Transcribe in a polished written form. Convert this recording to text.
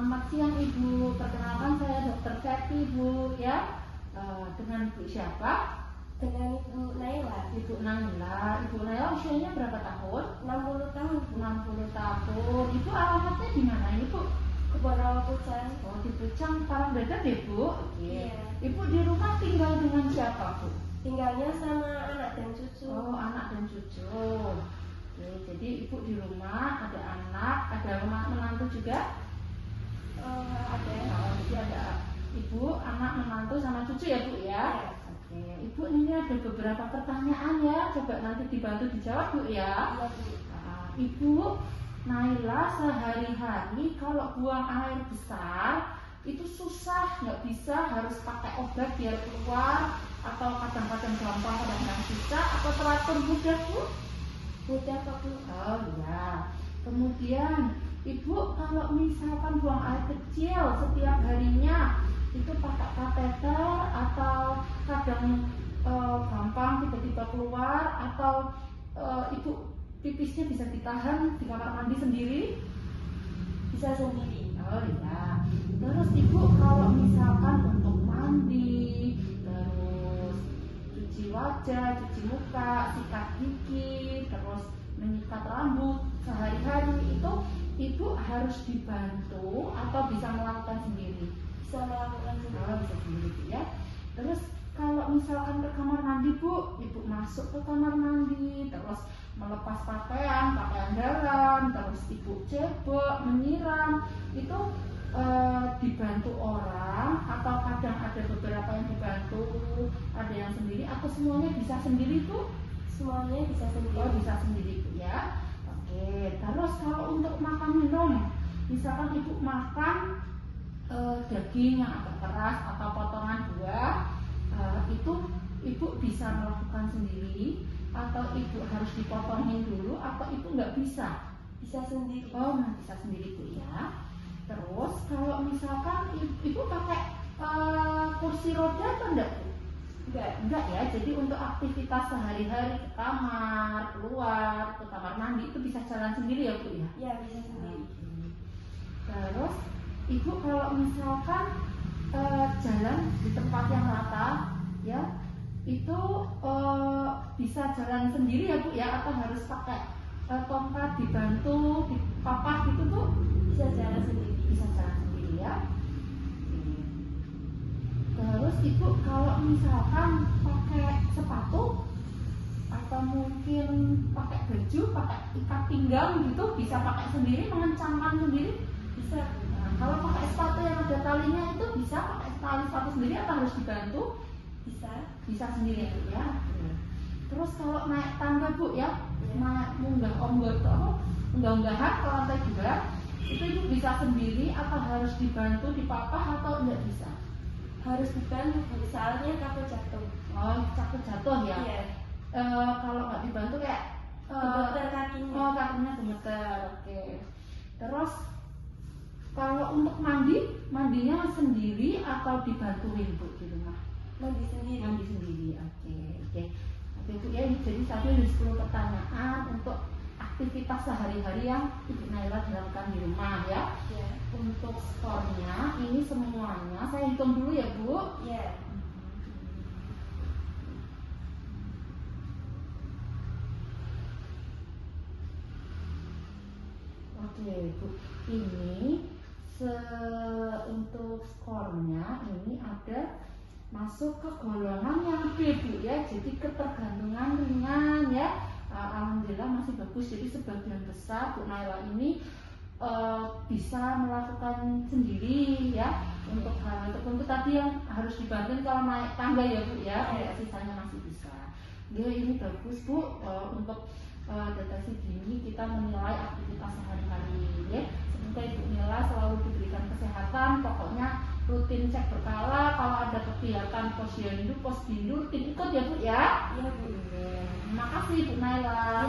Selamat siang Ibu, perkenalkan saya Dr. Feti Bu ya. Dengan Ibu siapa? Dengan Ibu Naila. Ibu Naila. Ibu Naila usianya berapa tahun? 60 tahun. 60 tahun. Ibu alamatnya di mana ini Bu? Kebonawal Pucang. Oh, di Pucang, Parang Dekat ya Bu? Oke. Iya. Ibu di rumah tinggal dengan siapa Bu? Tinggalnya sama anak dan cucu. Oh, anak dan cucu. Oke, jadi Ibu di rumah ada anak, ada menantu juga? Ada. Oh, jadi ada Ibu, anak, menantu sama cucu ya Bu ya? Iya. Oke, Ibu ini ada beberapa pertanyaan ya, coba nanti dibantu dijawab Bu ya. Iya, Bu. Ibu Naila sehari-hari kalau buang air besar itu susah, nggak bisa, harus pakai obat biar keluar, atau kadang-kadang gampang, kadang-kadang susah, atau teratur mudah Bu? Mudah kok, Bu. Oh iya. Kemudian Ibu kalau misalkan buang air kecil setiap harinya itu pakai kateter atau kadang gampang tiba-tiba keluar, atau Ibu pipisnya bisa ditahan di kamar mandi sendiri? Bisa sendiri. Oh iya. Terus Ibu kalau misalkan untuk mandi, terus cuci wajah, cuci muka, sikat gigi, terus menyikat rambut sehari-hari itu Ibu harus dibantu atau bisa melakukan sendiri? Bisa melakukan sendiri. Oh, bisa sendiri Bu ya. Terus kalau misalkan ke kamar mandi Bu, Ibu masuk ke kamar mandi, terus melepas pakaian dalam, terus Ibu cebok, menyiram, itu dibantu orang atau kadang ada beberapa yang dibantu, ada yang sendiri, atau semuanya bisa sendiri Bu? Semuanya bisa sendiri. Oh, bisa sendiri Bu ya. Oke, terus kalau untuk makan minum, misalkan Ibu makan daging yang agak keras atau potongan buah, itu Ibu bisa melakukan sendiri, atau Ibu harus dipotongin dulu, atau Ibu nggak bisa? Bisa sendiri. Oh, nggak bisa sendiri Bu ya. Terus kalau misalkan Ibu pakai kursi roda atau enggak Bu? Enggak ya, jadi untuk aktivitas sehari-hari ke kamar, keluar, ke kamar mandi itu bisa jalan sendiri ya Bu ya? Ya, bisa sendiri. Terus Ibu kalau misalkan jalan di tempat yang rata ya, itu bisa jalan sendiri ya Bu ya, atau harus pakai tongkat dibantu, dipapah gitu Bu? Bisa jalan sendiri. Bisa jalan sendiri ya. Terus Ibu kalau misalkan pakai sepatu atau mungkin pakai baju, pakai ikat pinggang gitu, bisa pakai sendiri, mengencangkan sendiri? Bisa. Nah, kalau pakai sepatu yang ada talinya itu bisa pakai tali sepatu sendiri atau harus dibantu? Bisa. Bisa sendiri ya. Terus kalau naik tangga Bu ya, Ya. unggah-unggahan ke lantai 2, itu Ibu bisa sendiri atau harus dibantu, dipapah, atau enggak bisa? Harus dibantu, Bu. Soalnya takut jatuh. Oh, takut jatuh ya? Iya. Kalau nggak dibantu kayak Gemeter kakinya. oh, kakinya gemeter. Oke. Terus kalau untuk mandinya sendiri atau dibantuin Bu di rumah? Mandi sendiri. Mandi sendiri. Oke Bu ya, jadi tadi ada 10 pertanyaan untuk aktivitas sehari-hari yang Ibu Naila lakukan di rumah ya. Ya. Untuk skornya ini semuanya saya hitung dulu ya Bu. Ya. Oke Bu, ini untuk skornya ini ada masuk ke golongan yang B Bu ya, jadi ketergantungan ringan ya. Alhamdulillah masih bagus, jadi sebagian besar Bu Naila ini bisa melakukan sendiri ya. Untuk hal tertentu tadi yang harus dibantu kalau naik tangga ya Bu ya, sisanya masih bisa. Jadi ini bagus Bu, untuk deteksi dini kita menilai aktivitas sehari-hari ya. Semoga Ibu Naila selalu diberikan kesehatan, pokoknya rutin cek berkala, kalau ada kegiatan posyandu, posbindu, rutin ikut ya Bu ya. Iya, Bu. Terima kasih Bu Naila.